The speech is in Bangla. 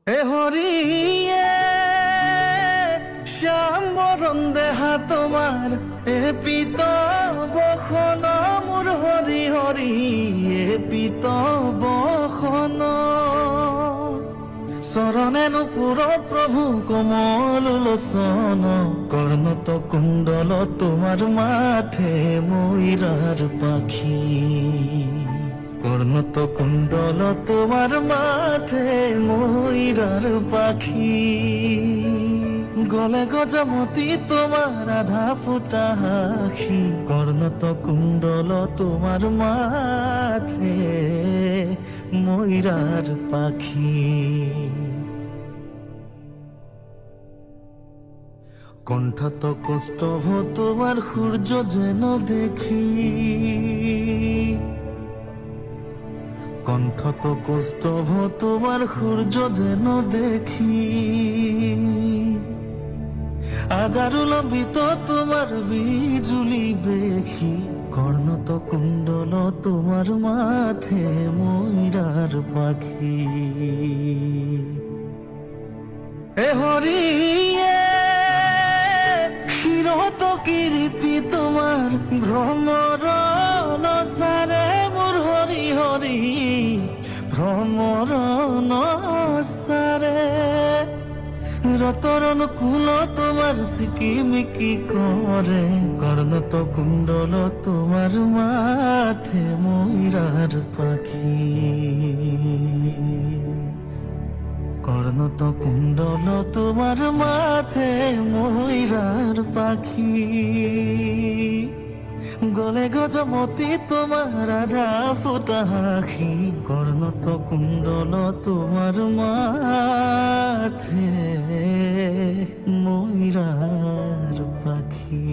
হে হরিয়ে শ্যাম বরণ দেহা তোমার এ পিত বখন মোর হরি হরি এ পিত বখন চরণে নুপুর প্রভু কমল লোচন কর্ণত কুণ্ডল তোমার মাথে ময়ূরার পাখি কর্ণত কুণ্ডল তোমার মাথে ময়ূরার পাখি গলে গজমতি তোমার আধা ফুটা আখি কর্ণত কুণ্ডল তোমার মাথে ময়ূরার পাখি কণ্ঠত কষ্ট তোমার সূর্য যেন দেখি কণ্ঠত কষ্ট তোমার সূর্য যেন দেখি আজারু লম্বিত তোমার বিজুলি বেখি কর্ণত কুণ্ডল তোমার মাথে ময়ূরার পাখি হে হরিয়ে শিরত কীর্তি তোমার ভ্রমর নসারে মোর হরি হরি ভ্রমর নসারে রতরণ কুল তোমার সিকিমিকি করে কর্ণত কুণ্ডল তোমার মাথে ময়ূরার পাখি কর্ণত কুণ্ডল তোমার মাথে ময়ূরার পাখি গলে গজমতি তোমার আধা ফুটা আখি কর্ণত কুণ্ডল তোমার মাথে ময়ূরার পাখি।